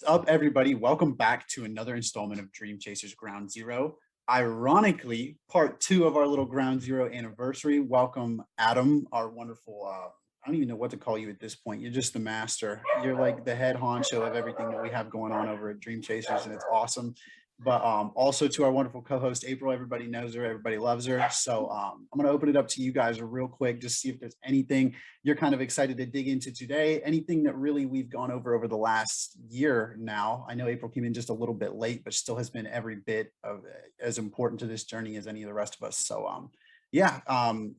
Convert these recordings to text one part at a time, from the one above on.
up, everybody? Welcome back to another installment of Dream Chasers Ground Zero. Ironically, part two of our little Ground Zero anniversary. Welcome, Adam, our wonderful, I don't even know what to call you at this point. You're just the master. You're like the head honcho of everything that we have going on over at Dream Chasers, and it's awesome. But also to our wonderful co-host, April. Everybody knows her. Everybody loves her. So I'm going to open it up to you guys real quick, just see if there's anything you're kind of excited to dig into today, anything that really we've gone over the last year now. I know April came in just a little bit late, but still has been every bit of as important to this journey as any of the rest of us. So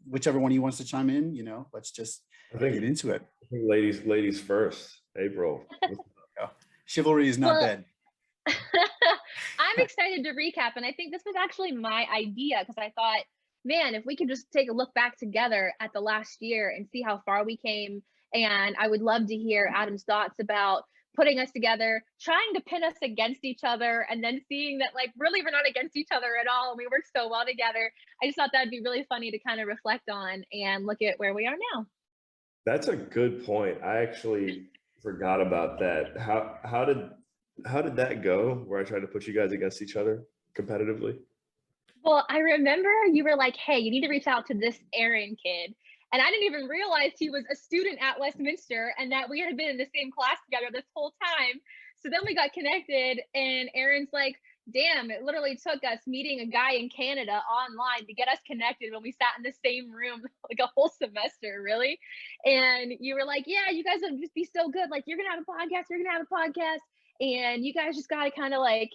whichever one of you wants to chime in, let's just get into it. I think ladies first. April. Chivalry is not dead. I'm excited to recap, and I think this was actually my idea because I thought, man, if we could just take a look back together at the last year and see how far we came, and I would love to hear Adam's thoughts about putting us together, trying to pin us against each other, and then seeing that really we're not against each other at all, and we work so well together. I just thought that'd be really funny to kind of reflect on and look at where we are now. That's a good point. I actually forgot about that. How did that go, where I tried to put you guys against each other competitively? Well, I remember you were like, hey, you need to reach out to this Aaron kid. And I didn't even realize he was a student at Westminster and that we had been in the same class together this whole time. So then we got connected, and Aaron's like, damn, it literally took us meeting a guy in Canada online to get us connected when we sat in the same room like a whole semester, really. And you were like, yeah, you guys would just be so good. Like, you're going to have a podcast, you're going to have a podcast. And you guys just got to kind of I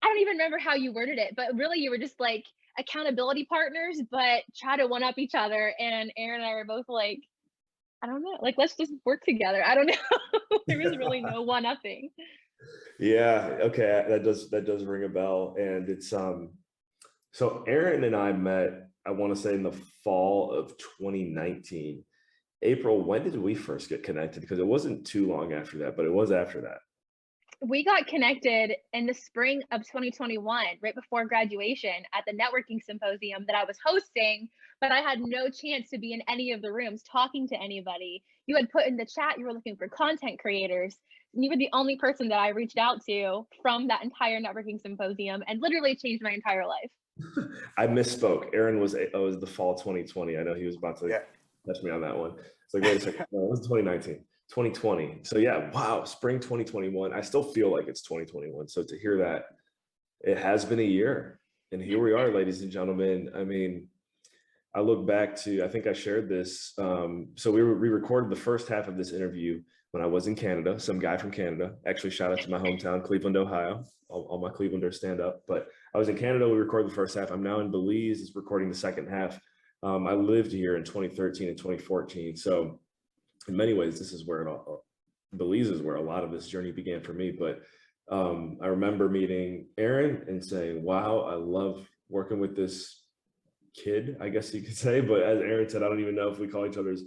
don't even remember how you worded it, but really you were just like accountability partners, but try to one up each other. And Aaron and I were both like, I don't know, let's just work together. I don't know. There was really no one upping. Yeah. Okay. That does ring a bell. And it's, so Aaron and I met, I want to say in the fall of 2019. April, when did we first get connected? Because it wasn't too long after that, but it was after that. We got connected in the spring of 2021, right before graduation, at the networking symposium that I was hosting, but I had no chance to be in any of the rooms talking to anybody. You had put in the chat you were looking for content creators, and you were the only person that I reached out to from that entire networking symposium, and literally changed my entire life. I misspoke. Aaron was the fall 2020. I know he was about to catch me on that one. It's like, wait a second, no, it was 2019. 2020. So yeah, wow, spring 2021. I still feel like it's 2021. So to hear that, it has been a year. And here we are, ladies and gentlemen. I mean, I look back to, I think I shared this. So we recorded the first half of this interview when I was in Canada, some guy from Canada. Actually, shout out to my hometown, Cleveland, Ohio. All my Clevelanders stand up. But I was in Canada, we recorded the first half. I'm now in Belize, is recording the second half. I lived here in 2013 and 2014. So in many ways, this is where Belize is where a lot of this journey began for me. But I remember meeting Aaron and saying, wow, I love working with this kid, I guess you could say. But as Aaron said, I don't even know if we call each other's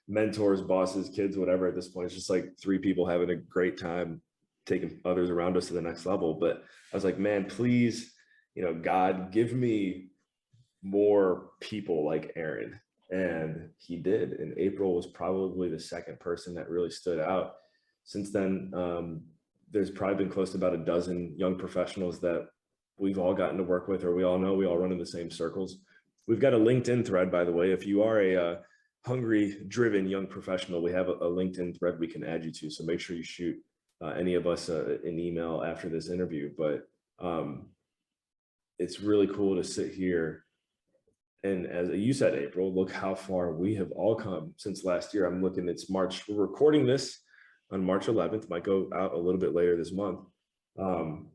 mentors, bosses, kids, whatever at this point. It's just like three people having a great time taking others around us to the next level. But I was like, man, please, God, give me more people like Aaron. And he did. And April was probably the second person that really stood out. Since then, there's probably been close to about a dozen young professionals that we've all gotten to work with, or we all know we all run in the same circles. We've got a LinkedIn thread, by the way. If you are a hungry, driven young professional, we have a LinkedIn thread we can add you to. So make sure you shoot any of us an email after this interview. But it's really cool to sit here. And as you said, April, look how far we have all come since last year. I'm looking, it's March. We're recording this on March 11th. Might go out a little bit later this month. But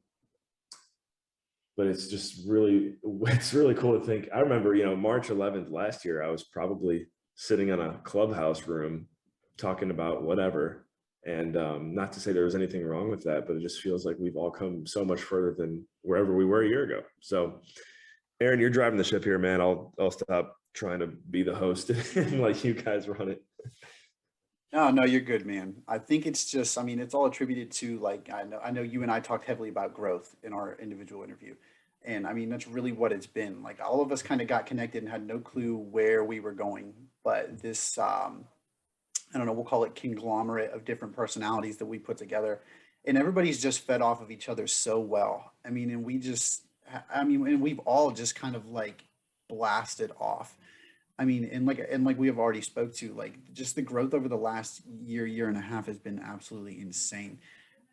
it's just really cool to think. I remember, March 11th last year, I was probably sitting in a clubhouse room talking about whatever. And not to say there was anything wrong with that, but it just feels like we've all come so much further than wherever we were a year ago. So Aaron, you're driving the ship here, man. I'll stop trying to be the host and let you guys run it. No, you're good, man. I think it's just, it's all attributed to I know you and I talked heavily about growth in our individual interview. And that's really what it's been. Like, all of us kind of got connected and had no clue where we were going. But this, I don't know, we'll call it conglomerate of different personalities that we put together and everybody's just fed off of each other so well. I mean, and and we've all just kind of like blasted off. I mean, and like we have already spoke to, like just the growth over the last year and a half has been absolutely insane.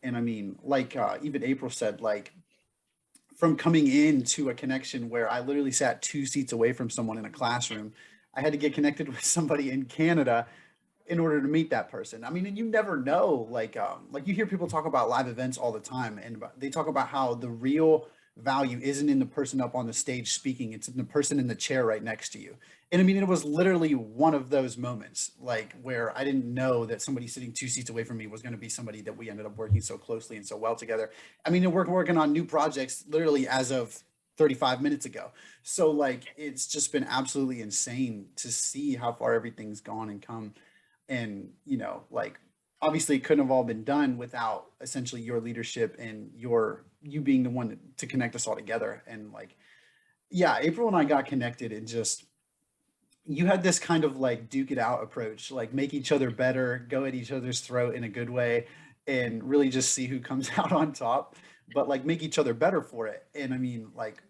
And I mean, like even April said, like from coming into a connection where I literally sat 2 seats away from someone in a classroom, I had to get connected with somebody in Canada in order to meet that person. I mean, and you never know, like you hear people talk about live events all the time, and they talk about how the real value isn't in the person up on the stage speaking, it's in the person in the chair right next to you. And I mean, it was literally one of those moments, like where I didn't know that somebody sitting 2 seats away from me was going to be somebody that we ended up working so closely and so well together. I mean, we're working on new projects literally as of 35 minutes ago. So like, it's just been absolutely insane to see how far everything's gone and come. And like obviously it couldn't have all been done without essentially your leadership and you being the one to connect us all together. And like, yeah, April and I got connected, and just you had this kind of like duke it out approach, like make each other better, go at each other's throat in a good way, and really just see who comes out on top, but like make each other better for it. And I mean, like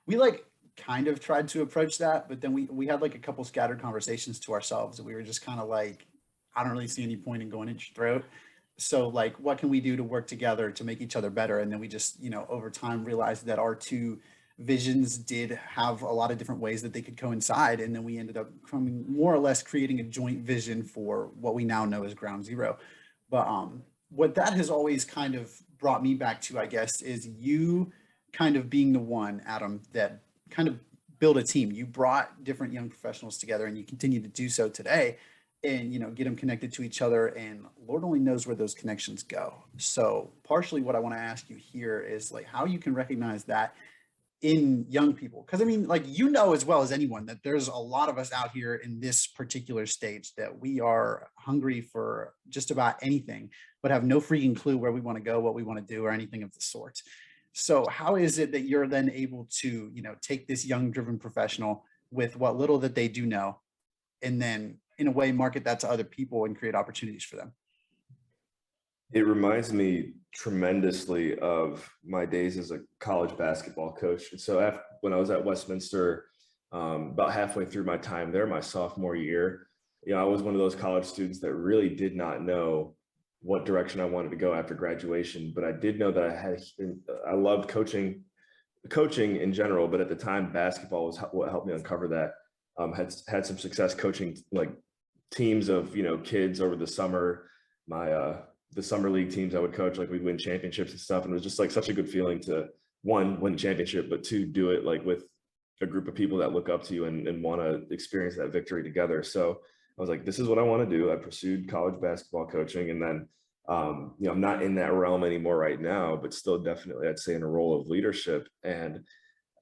we like kind of tried to approach that, but then we had like a couple scattered conversations to ourselves, and we were just kind of like, I don't really see any point in going at your throat. So like, what can we do to work together to make each other better? And then we just, over time realized that our two visions did have a lot of different ways that they could coincide. And then we ended up coming more or less creating a joint vision for what we now know as Ground Zero. But what that has always kind of brought me back to, I guess, is you kind of being the one, Adam, that kind of build a team. You brought different young professionals together, and you continue to do so today, and get them connected to each other, and Lord only knows where those connections go. So partially what I want to ask you here is like how you can recognize that in young people, because I mean, like, as well as anyone that there's a lot of us out here in this particular stage that we are hungry for just about anything, but have no freaking clue where we want to go, what we want to do, or anything of the sort. So how is it that you're then able to take this young driven professional with what little that they do know, and then in a way market that to other people and create opportunities for them? It reminds me tremendously of my days as a college basketball coach. And so when I was at Westminster, about halfway through my time there, my sophomore year, I was one of those college students that really did not know what direction I wanted to go after graduation. But I did know that I loved coaching in general, but at the time, basketball was what helped me uncover that. Had some success coaching like teams of kids over the summer. The summer league teams I would coach, like we'd win championships and stuff, and it was just like such a good feeling to one, win a championship, but two, do it like with a group of people that look up to you and want to experience that victory together. So I was like, this is what I want to do. I pursued college basketball coaching, and then I'm not in that realm anymore right now, but still definitely I'd say in a role of leadership. And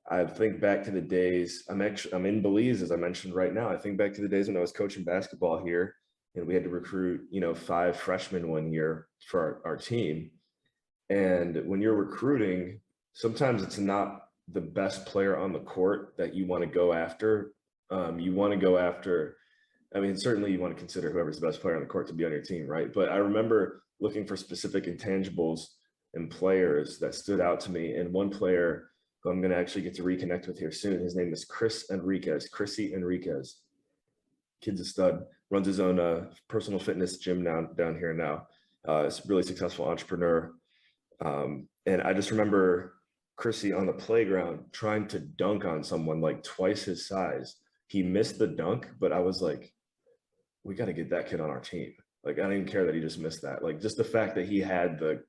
I think back to the days, I'm in Belize, as I mentioned right now. I think back to the days when I was coaching basketball here, and we had to recruit, 5 freshmen one year for our team. And when you're recruiting, sometimes it's not the best player on the court that you want to go after. You want to go after, certainly you want to consider whoever's the best player on the court to be on your team, right? But I remember looking for specific intangibles and players that stood out to me. And one player who I'm going to actually get to reconnect with here soon, his name is Chrissy Enriquez. Kid's a stud, runs his own personal fitness gym down here now. Is a really successful entrepreneur. And I just remember Chrissy on the playground trying to dunk on someone like twice his size. He missed the dunk, but I was like, we got to get that kid on our team. Like, I don't even care that he just missed that. Like, just the fact that he had the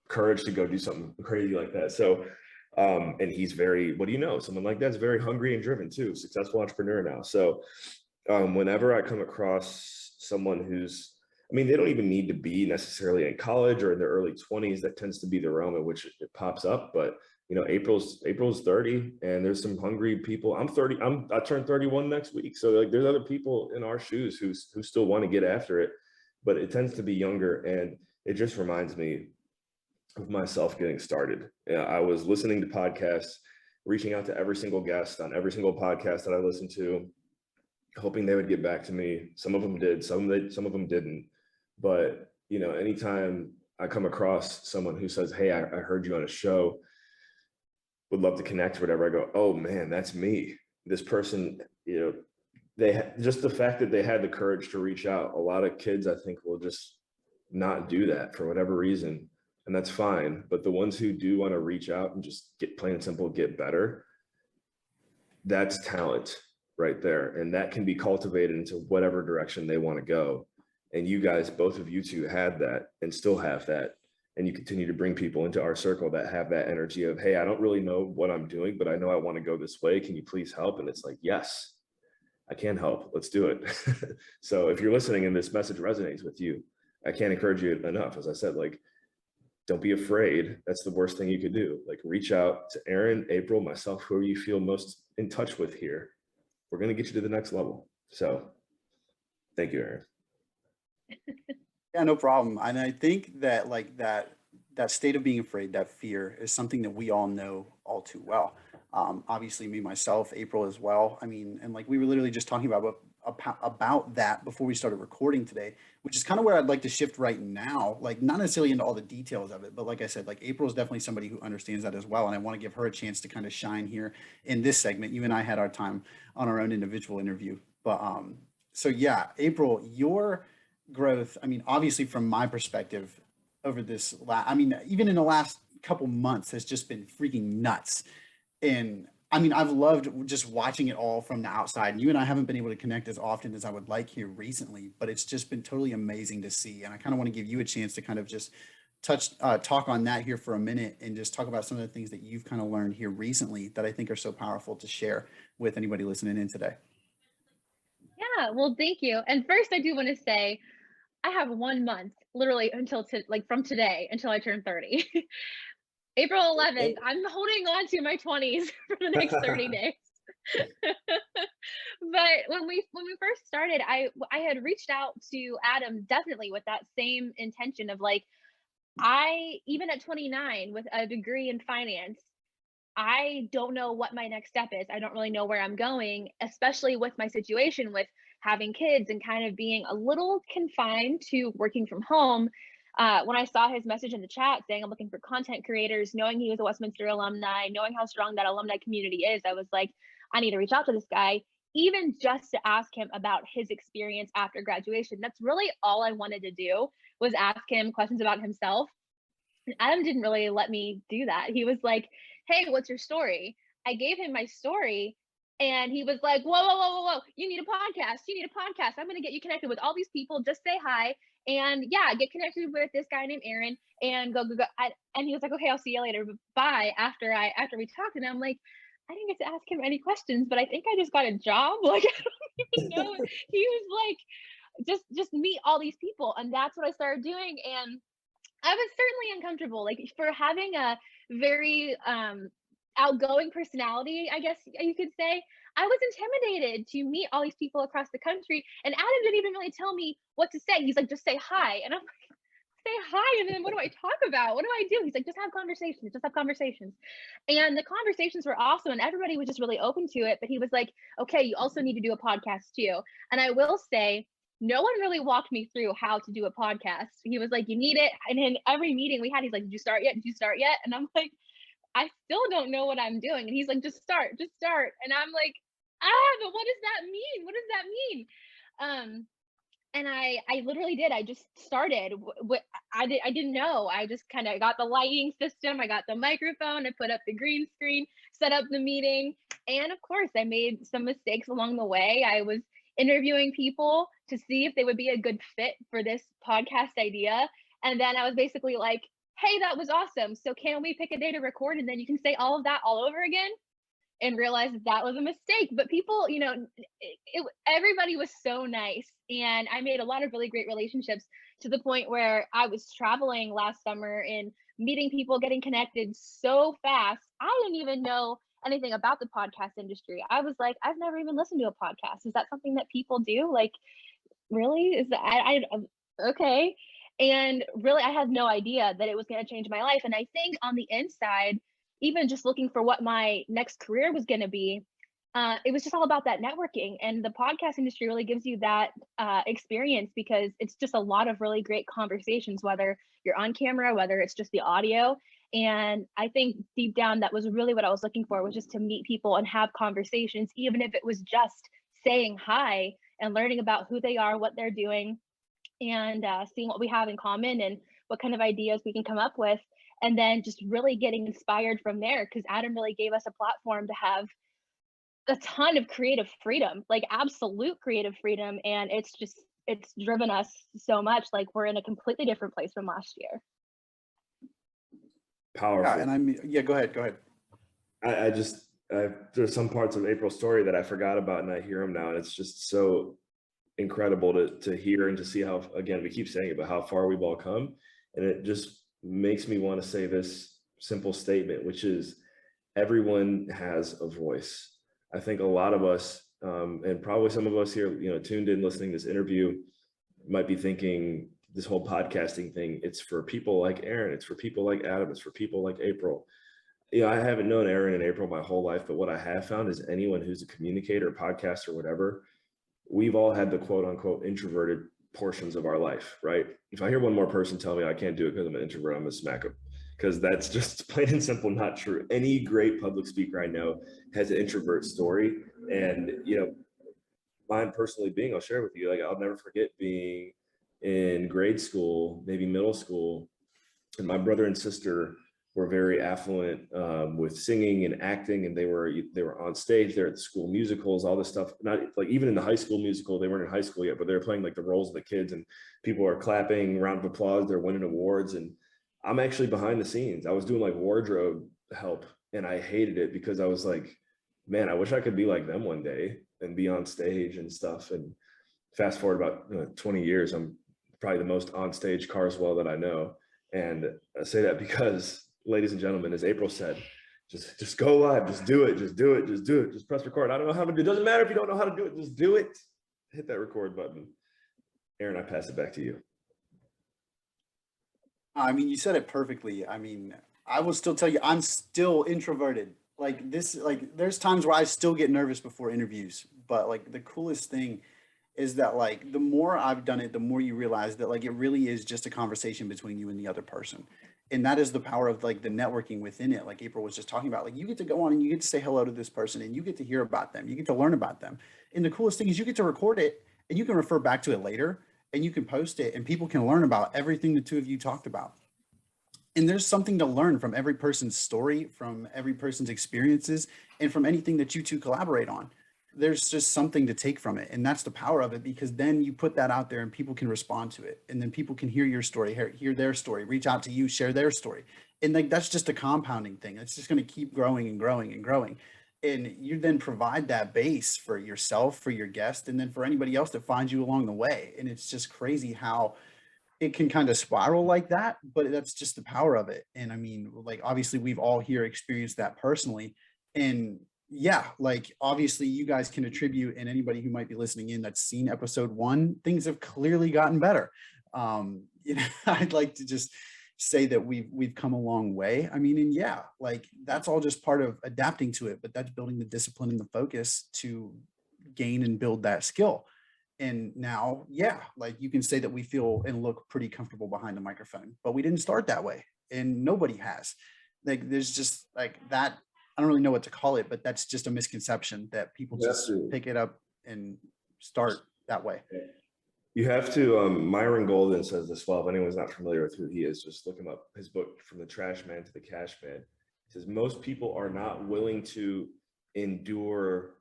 courage to go do something crazy like that. So, and he's someone like that's very hungry and driven too, successful entrepreneur now. So, whenever I come across someone who's, they don't even need to be necessarily in college or in their early 20s. That tends to be the realm in which it pops up. But, April's 30, and there's some hungry people. I'm 30. I turn 31 next week. So like, there's other people in our shoes who still want to get after it, but it tends to be younger. And it just reminds me of myself getting started. I was listening to podcasts, reaching out to every single guest on every single podcast that I listened to, hoping they would get back to me. Some of them did, some of them didn't. But, anytime I come across someone who says, hey, I heard you on a show, would love to connect or whatever, I go, oh man, that's me. This person, just the fact that they had the courage to reach out. A lot of kids, I think, will just not do that for whatever reason, and that's fine. But the ones who do want to reach out and just get, plain and simple, get better, that's talent right there. And that can be cultivated into whatever direction they want to go. And you guys, both of you two, had that and still have that. And you continue to bring people into our circle that have that energy of, hey, I don't really know what I'm doing, but I know I want to go this way. Can you please help? And it's like, yes, I can help. Let's do it. So if you're listening and this message resonates with you, I can't encourage you enough. As I said, like, don't be afraid. That's the worst thing you could do. Like, reach out to Aaron, April, myself, whoever you feel most in touch with here. We're going to get you to the next level. So thank you, Aaron. Yeah, no problem. And I think that like that state of being afraid, that fear, is something that we all know all too well. Obviously me, myself, April as well. I mean, and like we were literally just talking about that before we started recording today, which is kind of where I'd like to shift right now. Like, not necessarily into all the details of it, but like I said, like April is definitely somebody who understands that as well. And I want to give her a chance to kind of shine here in this segment. You and I had our time on our own individual interview, but so yeah, April, your growth, I mean, obviously from my perspective over this I mean, even in the last couple months has just been freaking nuts. And I mean, I've loved just watching it all from the outside. And you and I haven't been able to connect as often as I would like here recently, but it's just been totally amazing to see. And I kind of want to give you a chance to kind of just talk on that here for a minute and just talk about some of the things that you've kind of learned here recently that I think are so powerful to share with anybody listening in today. Yeah, well, thank you. And first, I do want to say I have 1 month, literally from today until I turn 30. April 11th, I'm holding on to my 20s for the next 30 days. But when we first started, I had reached out to Adam definitely with that same intention of like, I, even at 29 with a degree in finance, I don't know what my next step is. I don't really know where I'm going, especially with my situation with having kids and kind of being a little confined to working from home. When I saw his message in the chat saying I'm looking for content creators, knowing he was a Westminster alumni, knowing how strong that alumni community is, I was like, I need to reach out to this guy, even just to ask him about his experience after graduation. That's really all I wanted to do, was ask him questions about himself. And Adam didn't really let me do that. He was like, hey, what's your story? I gave him my story and he was like, whoa, you need a podcast. You need a podcast. I'm going to get you connected with all these people. Just say hi. And yeah, get connected with this guy named Aaron and go. And he was like, okay, I'll see you later. Bye. After we talked, and I'm like, I didn't get to ask him any questions, but I think I just got a job. Like, I don't even know. He was like, just meet all these people. And that's what I started doing. And I was certainly uncomfortable, like, for having a very outgoing personality, I guess you could say. I was intimidated to meet all these people across the country, and Adam didn't even really tell me what to say. He's like, just say hi. And I'm like, say hi, and then what do I talk about? What do I do? He's like, just have conversations. And the conversations were awesome, and everybody was just really open to it. But he was like, okay, you also need to do a podcast too. And I will say, no one really walked me through how to do a podcast. He was like, you need it. And in every meeting we had, he's like, did you start yet? And I'm like, I still don't know what I'm doing. And he's like, just start. And I'm like, but what does that mean? And I literally did. I just started. I didn't know. I just kind of got the lighting system. I got the microphone. I put up the green screen, set up the meeting. And of course, I made some mistakes along the way. I was interviewing people to see if they would be a good fit for this podcast idea. And then I was basically like, hey, that was awesome. So can we pick a day to record? And then you can say all of that all over again, and realize that was a mistake. But people, everybody was so nice. And I made a lot of really great relationships, to the point where I was traveling last summer and meeting people, getting connected so fast. I didn't even know anything about the podcast industry. I was like, I've never even listened to a podcast. Is that something that people do? Like, really? Is that okay? And really, I had no idea that it was going to change my life. And I think on the inside, even just looking for what my next career was going to be, It was just all about that networking, and the podcast industry really gives you that experience because it's just a lot of really great conversations, whether you're on camera, whether it's just the audio. And I think deep down, that was really what I was looking for, was just to meet people and have conversations, even if it was just saying hi and learning about who they are, what they're doing, and seeing what we have in common and what kind of ideas we can come up with. And then just really getting inspired from there, because Adam really gave us a platform to have a ton of creative freedom, like absolute creative freedom. And it's driven us so much. Like we're in a completely different place from last year. Powerful. Yeah, and yeah, go ahead. There's some parts of April's story that I forgot about, and I hear them now, and it's just so incredible to hear and to see how, again, we keep saying it, but how far we've all come. And it just makes me want to say this simple statement, which is everyone has a voice. I think a lot of us, and probably some of us here, tuned in listening to this interview, might be thinking this whole podcasting thing, it's for people like Aaron, it's for people like Adam, it's for people like April. I haven't known Aaron and April my whole life, but what I have found is anyone who's a communicator, podcaster, whatever, we've all had the quote unquote introverted portions of our life, right? If I hear one more person tell me I can't do it because I'm an introvert, I'm gonna smack them, because that's just plain and simple not true. Any great public speaker I know has an introvert story. And mine personally being, I'll share with you, like I'll never forget being in grade school, maybe middle school, and my brother and sister were very affluent with singing and acting, and they were on stage. They're at the school musicals, all this stuff. Not like even in the high school musical, they weren't in high school yet, but they were playing like the roles of the kids, and people are clapping, round of applause. They're winning awards, and I'm actually behind the scenes. I was doing like wardrobe help, and I hated it because I was like, man, I wish I could be like them one day and be on stage and stuff. And fast forward about 20 years, I'm probably the most on stage Carswell that I know. And I say that because, ladies and gentlemen, as April said, just go live, just do it, just press record. I don't know how to do it. It doesn't matter if you don't know how to do it, just do it. Hit that record button. Aaron, I pass it back to you. I mean, you said it perfectly. I mean, I will still tell you, I'm still introverted. Like this, like there's times where I still get nervous before interviews, but like the coolest thing is that like the more I've done it, the more you realize that like it really is just a conversation between you and the other person. And that is the power of like the networking within it. Like April was just talking about, like you get to go on and you get to say hello to this person and you get to hear about them. You get to learn about them. And the coolest thing is you get to record it and you can refer back to it later and you can post it and people can learn about everything the two of you talked about. And there's something to learn from every person's story, from every person's experiences, and from anything that you two collaborate on. There's just something to take from it. And that's the power of it, because then you put that out there and people can respond to it. And then people can hear your story, hear their story, reach out to you, share their story. And like that's just a compounding thing. It's just going to keep growing and growing and growing. And you then provide that base for yourself, for your guest, and then for anybody else that finds you along the way. And it's just crazy how it can kind of spiral like that, but that's just the power of it. And I mean, like, obviously we've all here experienced that personally. And yeah, like, obviously you guys can attribute, and anybody who might be listening in that's seen episode 1, things have clearly gotten better. I'd like to just say that we've come a long way. I mean, and yeah, like that's all just part of adapting to it, but that's building the discipline and the focus to gain and build that skill. And now, yeah, like you can say that we feel and look pretty comfortable behind the microphone, but we didn't start that way, and nobody has. Like, there's just like that. I don't really know what to call it, but that's just a misconception that people just pick it up and start that way. You have to, Myron Golden says this well. If anyone's not familiar with who he is, just look him up. His book, From the Trash Man to the Cash Man. He says, most people are not willing to endure.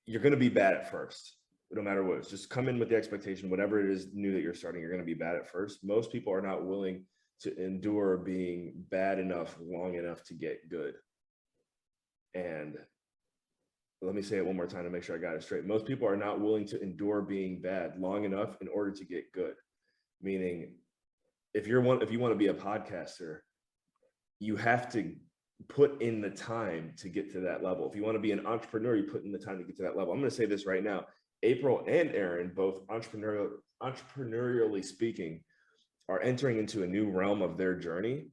You're going to be bad at first. No matter what, it's just come in with the expectation, whatever it is new that you're starting, you're going to be bad at first. Most people are not willing to endure being bad enough long enough to get good. And let me say it one more time to make sure I got it straight. Most people are not willing to endure being bad long enough in order to get good. Meaning, if you want to be a podcaster, you have to put in the time to get to that level. If you want to be an entrepreneur, you put in the time to get to that level. I'm going to say this right now. April and Aaron, both entrepreneurially speaking, are entering into a new realm of their journey.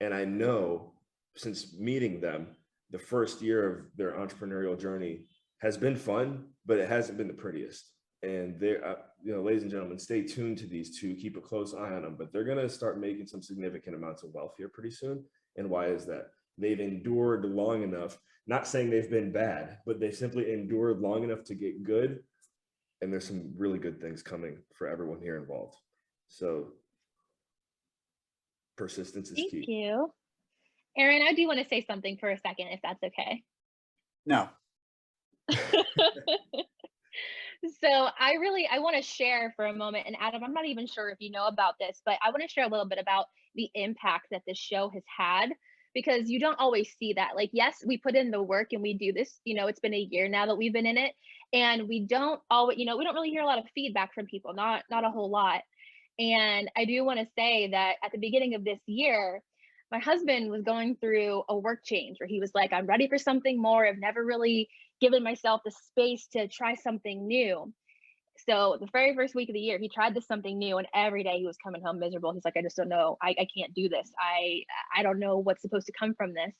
And I know, since meeting them, the first year of their entrepreneurial journey has been fun, but it hasn't been the prettiest. And they're, ladies and gentlemen, stay tuned to these two, keep a close eye on them, but they're going to start making some significant amounts of wealth here pretty soon. And why is that? They've endured long enough, not saying they've been bad, but they simply endured long enough to get good. And there's some really good things coming for everyone here involved. So persistence is key. Thank you. Aaron, I do want to say something for a second, if that's okay. No. So I want to share for a moment, and Adam, I'm not even sure if you know about this, but I want to share a little bit about the impact that this show has had, because you don't always see that. Like, yes, we put in the work and we do this, it's been a year now that we've been in it, and we don't always, we don't really hear a lot of feedback from people, not a whole lot. And I do want to say that at the beginning of this year, my husband was going through a work change where he was like, I'm ready for something more. I've never really given myself the space to try something new. So the very first week of the year, he tried this something new, and every day he was coming home miserable. He's like, I just don't know. I can't do this. I don't know what's supposed to come from this.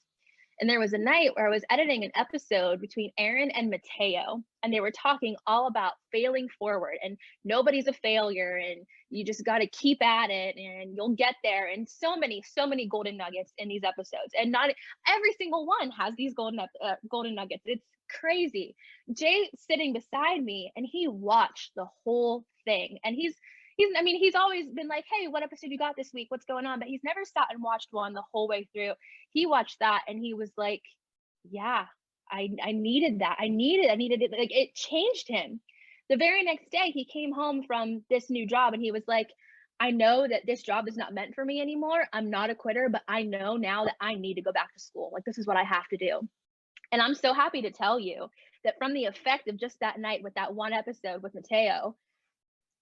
And there was a night where I was editing an episode between Aaron and Mateo, and they were talking all about failing forward, and nobody's a failure, and you just got to keep at it and you'll get there. And so many golden nuggets in these episodes, and not every single one has these golden nuggets. It's crazy. Jay sitting beside me, and he watched the whole thing, and he's always been like, hey, what episode you got this week? What's going on? But he's never sat and watched one the whole way through. He watched that and he was like, yeah, I needed that. I needed it. Like, it changed him. The very next day he came home from this new job and he was like, I know that this job is not meant for me anymore. I'm not a quitter, but I know now that I need to go back to school. Like, this is what I have to do. And I'm so happy to tell you that from the effect of just that night with that one episode with Mateo,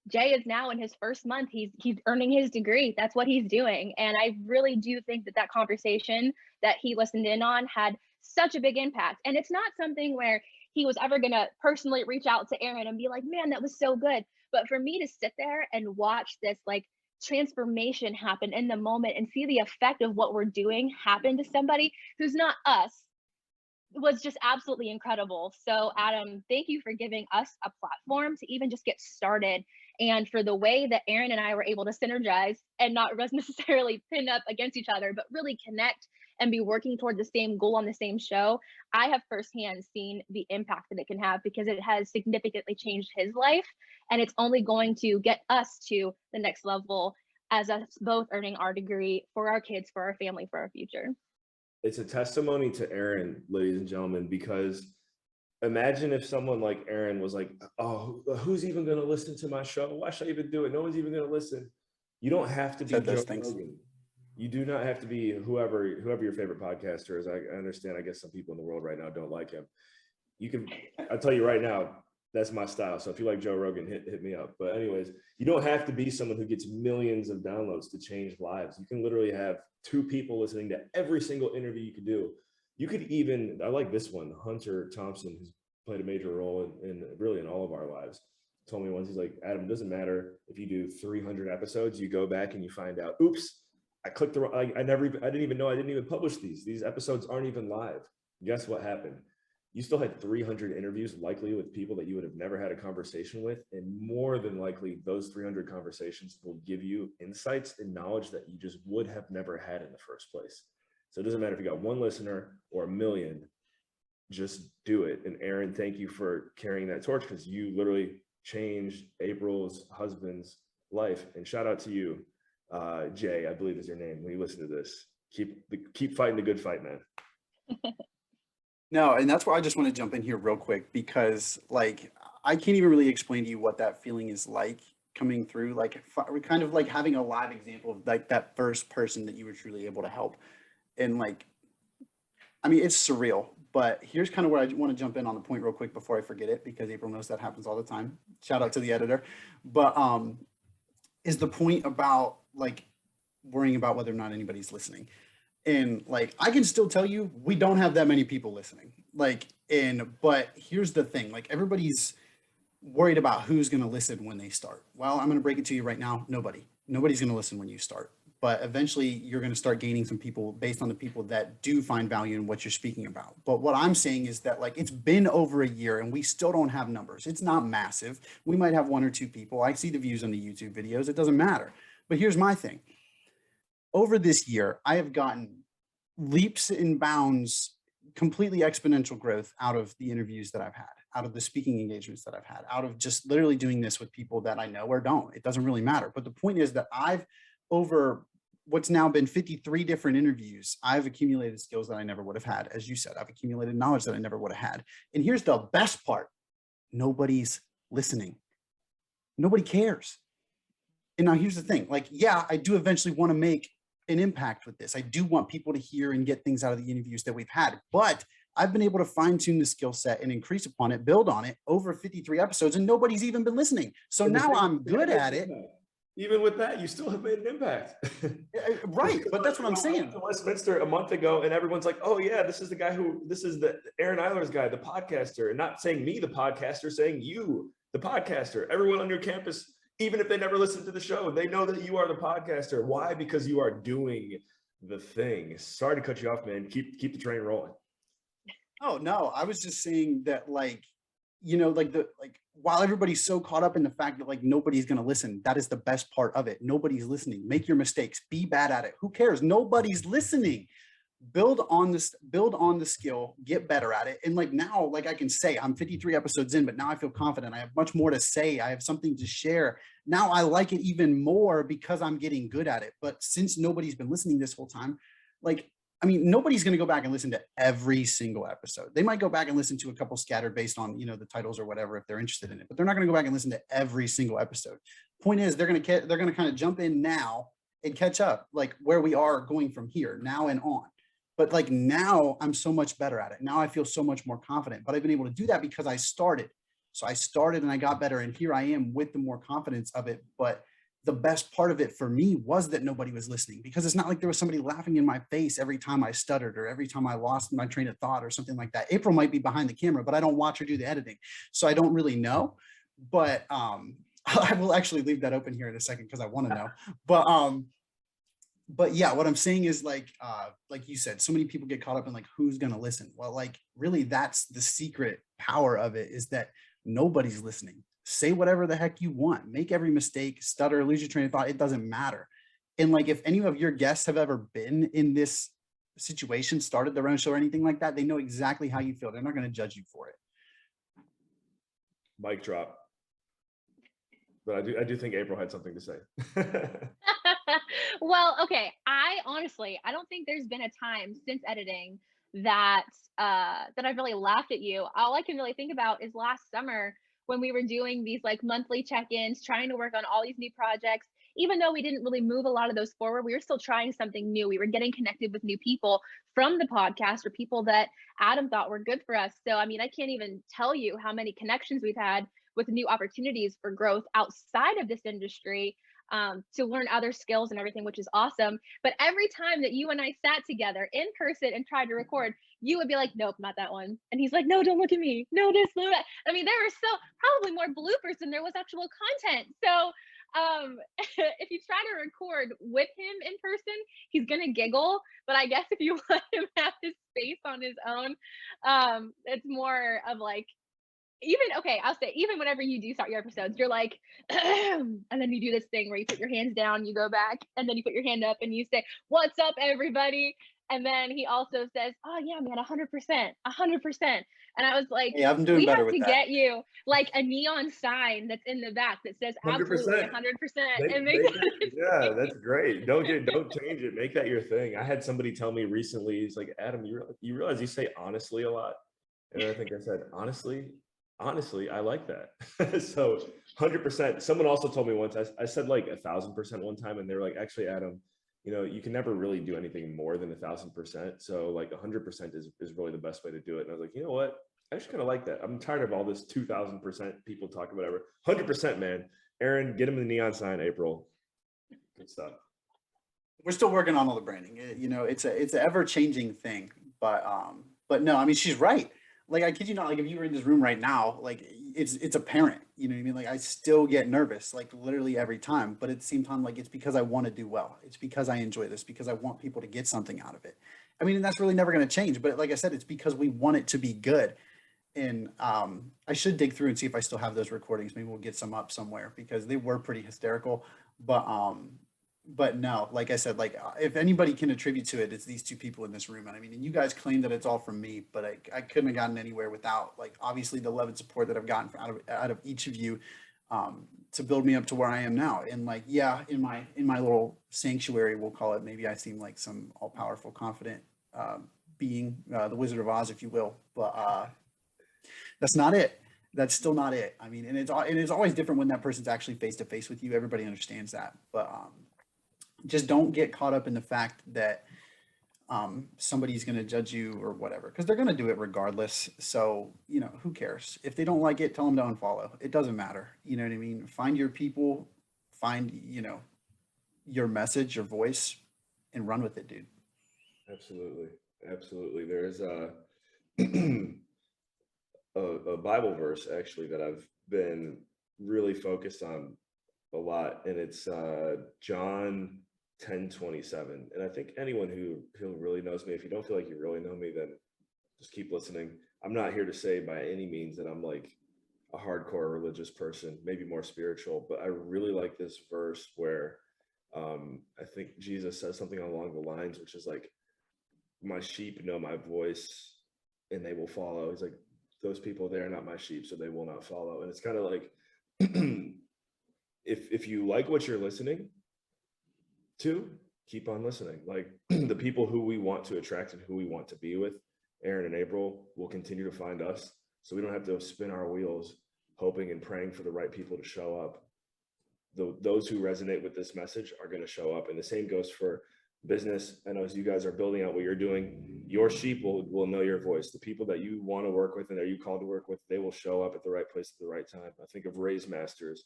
Jay is now in his first month. He's earning his degree. That's what he's doing. And I really do think that conversation that he listened in on had such a big impact. And it's not something where he was ever going to personally reach out to Aaron and be like, man, that was so good. But for me to sit there and watch this like transformation happen in the moment and see the effect of what we're doing happen to somebody who's not us was just absolutely incredible. So Adam, thank you for giving us a platform to even just get started, and for the way that Aaron and I were able to synergize and not necessarily pin up against each other, but really connect and be working toward the same goal on the same show. I have firsthand seen the impact that it can have, because it has significantly changed his life, and it's only going to get us to the next level as us both earning our degree for our kids, for our family, for our future. It's a testimony to Aaron, ladies and gentlemen, because imagine if someone like Aaron was like, oh, who's even going to listen to my show? Why should I even do it? No one's even going to listen. You don't have to be Joe Rogan. You do not have to be whoever your favorite podcaster is. I understand. I guess some people in the world right now don't like him. You can, I'll tell you right now, that's my style. So if you like Joe Rogan, hit me up. But anyways, you don't have to be someone who gets millions of downloads to change lives. You can literally have 2 people listening to every single interview you could do. You could even, I like this one, Hunter Thompson, who's played a major role in really in all of our lives, told me once, he's like, Adam, it doesn't matter if you do 300 episodes, you go back and you find out, oops, I clicked the wrong, I didn't even know I didn't even publish these. These episodes aren't even live. Guess what happened? You still had 300 interviews likely with people that you would have never had a conversation with. And more than likely, those 300 conversations will give you insights and knowledge that you just would have never had in the first place. So it doesn't matter if you got 1 listener or 1 million, just do it. And Aaron, thank you for carrying that torch, because you literally changed April's husband's life. And shout out to you, Jay, I believe is your name, when you listen to this. Keep fighting the good fight, man. No, and that's where I just want to jump in here real quick, because like I can't even really explain to you what that feeling is like coming through, like kind of like having a live example of like that first person that you were truly able to help. And like, I mean, it's surreal, but here's kind of where I want to jump in on the point real quick before I forget it, because April knows that happens all the time. Shout out to the editor. But is the point about like worrying about whether or not anybody's listening. And like, I can still tell you, we don't have that many people listening. Like, but here's the thing, like everybody's worried about who's going to listen when they start. Well, I'm going to break it to you right now. Nobody's going to listen when you start. but eventually you're going to start gaining some people based on the people that do find value in what you're speaking about. But what I'm saying is that like it's been over a year and we still don't have numbers. It's not massive. We might have 1 or 2 people. I see the views on the YouTube videos. It doesn't matter. But here's my thing. Over this year, I have gotten leaps and bounds, completely exponential growth out of the interviews that I've had, out of the speaking engagements that I've had, out of just literally doing this with people that I know or don't. It doesn't really matter. But the point is that I've, over what's now been 53 different interviews, I've accumulated skills that I never would have had. As you said, I've accumulated knowledge that I never would have had. And here's the best part. Nobody's listening. Nobody cares. And now here's the thing, like, yeah, I do eventually want to make an impact with this. I do want people to hear and get things out of the interviews that we've had, but I've been able to fine tune the skill set and increase upon it, build on it over 53 episodes, and nobody's even been listening. So now I'm good at it. Even with that, you still have made an impact. Right, but that's what I'm saying. I went to Westminster a month ago and everyone's like, oh yeah, this is the Aaron Iler's guy, the podcaster. And not saying me, the podcaster, saying you, the podcaster. Everyone on your campus, even if they never listened to the show, they know that you are the podcaster. Why? Because you are doing the thing. Sorry to cut you off, man. Keep the train rolling. Oh no, I was just saying that, like, you know, like while everybody's so caught up in the fact that like nobody's going to listen, that is the best part of it. Nobody's listening. Make your mistakes, be bad at it. Who cares? Nobody's listening. Build on the skill, get better at it. And like now, like I can say I'm 53 episodes in, but now I feel confident. I have much more to say. I have something to share. Now I like it even more because I'm getting good at it. But since nobody's been listening this whole time, like, I mean, nobody's going to go back and listen to every single episode. They might go back and listen to a couple scattered based on, you know, the titles or whatever, if they're interested in it, but they're not going to go back and listen to every single episode. Point is, they're going to kind of jump in now and catch up, like where we are going from here now and on. But like now I'm so much better at it. Now I feel so much more confident, but I've been able to do that because I started. So I started and I got better, and here I am with the more confidence of it. But the best part of it for me was that nobody was listening, because it's not like there was somebody laughing in my face every time I stuttered or every time I lost my train of thought or something like that. April might be behind the camera, but I don't watch her do the editing, so I don't really know. But I will actually leave that open here in a second because I want to know. But yeah, what I'm saying is like you said, so many people get caught up in like, who's going to listen? Well, like really that's the secret power of it, is that nobody's listening. Say whatever the heck you want, make every mistake, stutter, lose your train of thought. It doesn't matter. And like, if any of your guests have ever been in this situation, started their own show or anything like that, they know exactly how you feel. They're not going to judge you for it. Mic drop. But I do think April had something to say. Well, okay. I don't think there's been a time since editing that I've really laughed at you. All I can really think about is last summer when we were doing these like monthly check-ins, trying to work on all these new projects. Even though we didn't really move a lot of those forward, we were still trying something new. We were getting connected with new people from the podcast, or people that Adam thought were good for us. So, I mean, I can't even tell you how many connections we've had with new opportunities for growth outside of this industry, to learn other skills and everything, which is awesome. But every time that you and I sat together in person and tried to record, you would be like, nope, not that one. And he's like, no, don't look at me. No, this, no, that. I mean, there were probably more bloopers than there was actual content. So if you try to record with him in person, he's going to giggle. But I guess if you let him have his space on his own, it's more of like, I'll say, even whenever you do start your episodes, you're like, and then you do this thing where you put your hands down, you go back, and then you put your hand up and you say, what's up, everybody? And then he also says, oh yeah, man, 100%. And I was like, hey, I'm doing better with that. We have to get you like a neon sign that's in the back that says 100%. absolutely 100%. Yeah, that's great. Don't change it. Make that your thing. I had somebody tell me recently, he's like, Adam, you realize you say honestly a lot? And I think I said, honestly, I like that. So 100%. Someone also told me once, I said like 1,000% one time, and they were like, actually, Adam, you know, you can never really do anything more than 1,000%. So like 100% is really the best way to do it. And I was like, you know what? I just kind of like that. I'm tired of all this 2,000% people talking whatever. 100%, man. Aaron, get him the neon sign, April. Good stuff. We're still working on all the branding. You know, it's an ever-changing thing, but no, I mean, she's right. Like, I kid you not, like if you were in this room right now, like it's apparent, you know what I mean? Like I still get nervous, like literally every time, but at the same time, like it's because I want to do well. It's because I enjoy this, because I want people to get something out of it. I mean, and that's really never going to change, but like I said, it's because we want it to be good. And I should dig through and see if I still have those recordings. Maybe we'll get some up somewhere because they were pretty hysterical. But no, like I said, like if anybody can attribute to it, it's these two people in this room. And I mean, and you guys claim that it's all from me, but I couldn't have gotten anywhere without like obviously the love and support that I've gotten out of each of you to build me up to where I am now. And like, yeah, in my little sanctuary, we'll call it. Maybe I seem like some all powerful, confident being, the Wizard of Oz, if you will. But that's not it. That's still not it. I mean, and it's always different when that person's actually face to face with you. Everybody understands that, but just don't get caught up in the fact that somebody's going to judge you or whatever, because they're going to do it regardless. So, you know, who cares? If they don't like it, tell them to unfollow. It doesn't matter. You know what I mean? Find your people, find, you know, your message, your voice, and run with it, dude. Absolutely. Absolutely. There's a Bible verse actually that I've been really focused on a lot, and it's John 10:27. And I think anyone who really knows me, if you don't feel like you really know me, then just keep listening. I'm not here to say by any means that I'm like a hardcore religious person, maybe more spiritual, but I really like this verse where I think Jesus says something along the lines, which is like, my sheep know my voice and they will follow. He's like, those people, they're not my sheep, so they will not follow. And it's kind of like, if you like what you're listening to, keep on listening. Like the people who we want to attract and who we want to be with, Aaron and April, will continue to find us. So we don't have to spin our wheels hoping and praying for the right people to show up. Those who resonate with this message are going to show up. And the same goes for business. I know as you guys are building out what you're doing, your sheep will know your voice. The people that you want to work with and that you called to work with, they will show up at the right place at the right time. I think of Raise Masters.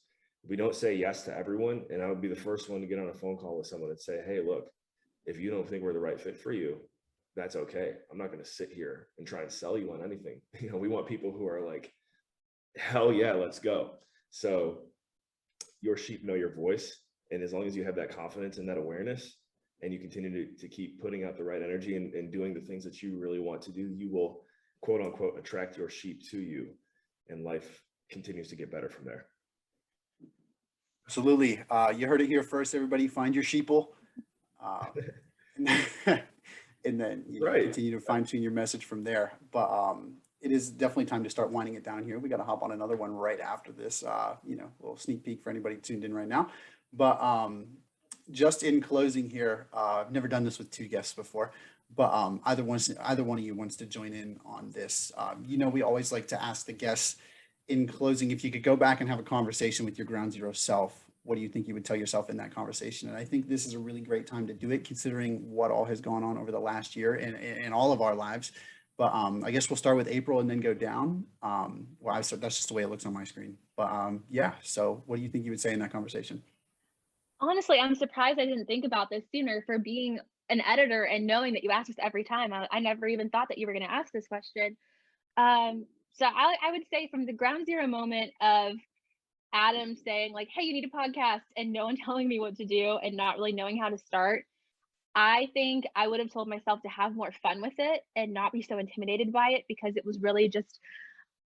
We don't say yes to everyone, and I would be the first one to get on a phone call with someone and say, hey, look, if you don't think we're the right fit for you, that's okay. I'm not going to sit here and try and sell you on anything. You know, we want people who are like, hell yeah, let's go. So your sheep know your voice. And as long as you have that confidence and that awareness, and you continue to keep putting out the right energy and doing the things that you really want to do, you will, quote unquote, attract your sheep to you, and life continues to get better from there. Absolutely. You heard it here first, everybody. Find your sheeple. And then you continue to fine tune your message from there. But it is definitely time to start winding it down here. We got to hop on another one right after this, you know, a little sneak peek for anybody tuned in right now. But just in closing here, I've never done this with two guests before, but either one of you wants to join in on this. You know, we always like to ask the guests in closing, if you could go back and have a conversation with your ground zero self, what do you think you would tell yourself in that conversation? And I think this is a really great time to do it, considering what all has gone on over the last year and all of our lives. But I guess we'll start with April and then go down. Well, that's just the way it looks on my screen. But yeah, so what do you think you would say in that conversation? Honestly, I'm surprised I didn't think about this sooner. For being an editor and knowing that you ask this every time, I never even thought that you were going to ask this question. So I would say, from the ground zero moment of Adam saying like, hey, you need a podcast, and no one telling me what to do and not really knowing how to start, I think I would have told myself to have more fun with it and not be so intimidated by it, because it was really just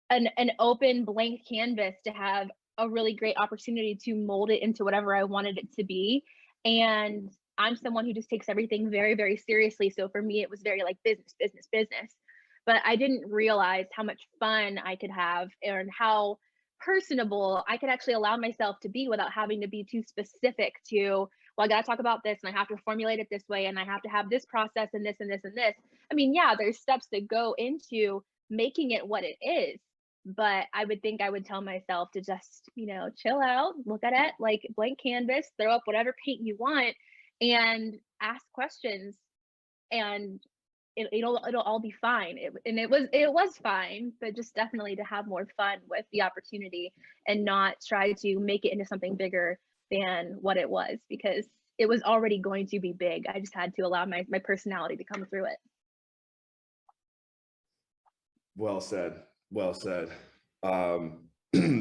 an open blank canvas to have a really great opportunity to mold it into whatever I wanted it to be. And I'm someone who just takes everything very, very seriously. So for me, it was very like business, business, business. But I didn't realize how much fun I could have and how personable I could actually allow myself to be without having to be too specific to, well, I got to talk about this and I have to formulate it this way and I have to have this process and this and this and this. I mean, yeah, there's steps that go into making it what it is. But I would think I would tell myself to just, you know, chill out, look at it like blank canvas, throw up whatever paint you want and ask questions, and it'll all be fine. It was fine, but just definitely to have more fun with the opportunity and not try to make it into something bigger than what it was, because it was already going to be big. I just had to allow my personality to come through it. Well said. Well said.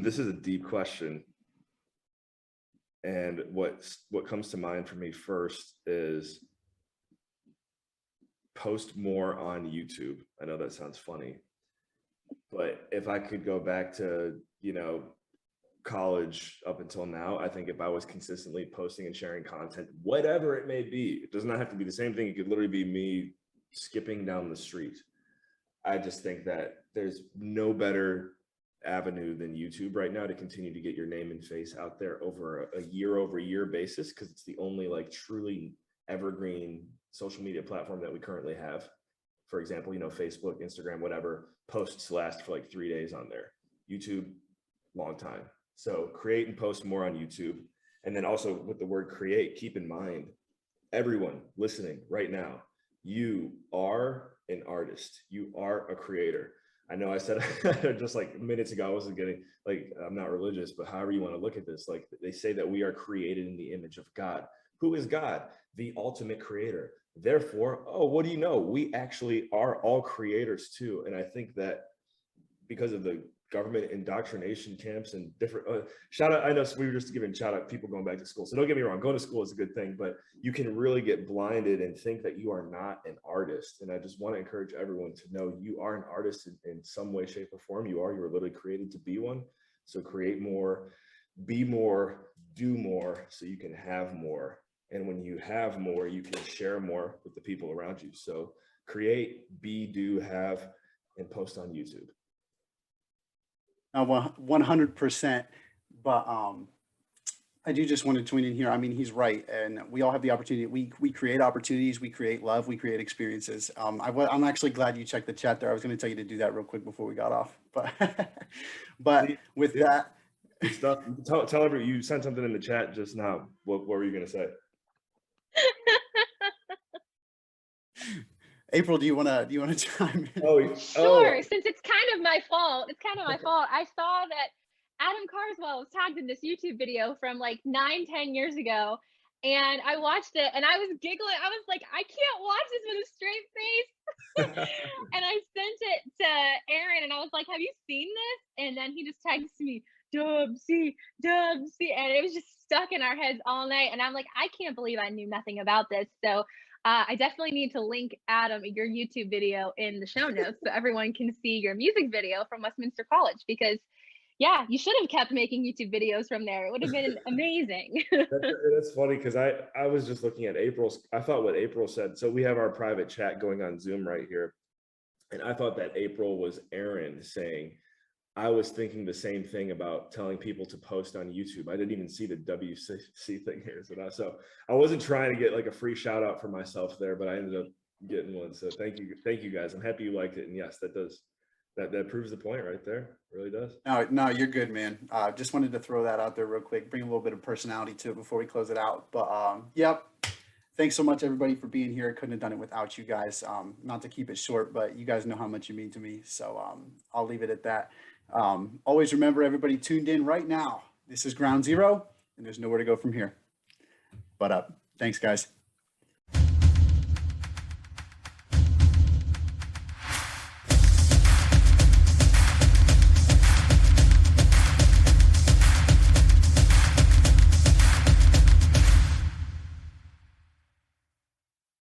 this is a deep question. And what comes to mind for me first is post more on YouTube. I know that sounds funny, but if I could go back to, college up until now, I think if I was consistently posting and sharing content, whatever it may be, it does not have to be the same thing. It could literally be me skipping down the street. I just think that there's no better avenue than YouTube right now to continue to get your name and face out there over a year basis, because it's the only like truly evergreen social media platform that we currently have. For example, Facebook, Instagram, whatever, posts last for like 3 days on there. YouTube, long time. So create and post more on YouTube. And then also with the word create, keep in mind, everyone listening right now, you are an artist. You are a creator. I know I said just like minutes ago, I wasn't getting like, I'm not religious, but however you want to look at this, like they say that we are created in the image of God. Who is God? The ultimate creator. Therefore, what do you know? We actually are all creators too. And I think that because of the government indoctrination camps and different shout out, I know we were just giving shout out people going back to school, so don't get me wrong, going to school is a good thing, but you can really get blinded and think that you are not an artist. And I just want to encourage everyone to know you are an artist in some way, shape, or form. You were literally created to be one. So create more, be more, do more, so you can have more. And when you have more, you can share more with the people around you. So create, be, do, have, and post on YouTube. 100%. But I do just want to tweet in here. I mean, he's right, and we all have the opportunity. We create opportunities, we create love, we create experiences. I'm actually glad you checked the chat there. I was going to tell you to do that real quick before we got off, but with that, good stuff. Tell everyone, you sent something in the chat just now. What were you going to say? April, do you want to chime in? Sure. Since it's kind of my fault. I saw that Adam Carswell was tagged in this YouTube video from like 9-10 years ago, and I watched it and I was giggling. I was like, I can't watch this with a straight face. And I sent it to Aaron and I was like, have you seen this? And then he just tags me, Dub C, and it was just stuck in our heads all night. And I'm like, I can't believe I knew nothing about this. So I definitely need to link, Adam, your YouTube video in the show notes so everyone can see your music video from Westminster College, because yeah, you should have kept making YouTube videos from there. It would have been amazing. That's funny, because I was just looking at April's, I thought what April said. So we have our private chat going on Zoom right here. And I thought that April was Aaron saying, I was thinking the same thing about telling people to post on YouTube. I didn't even see the WCC thing here. So I wasn't trying to get like a free shout out for myself there, but I ended up getting one. So thank you guys. I'm happy you liked it. And yes, that proves the point right there. It really does. No, you're good, man. Just wanted to throw that out there real quick, bring a little bit of personality to it before we close it out. But yep. Thanks so much, everybody, for being here. Couldn't have done it without you guys. Not to keep it short, but you guys know how much you mean to me. So I'll leave it at that. Always remember, everybody tuned in right now, this is Ground Zero, and there's nowhere to go from here. But thanks, guys.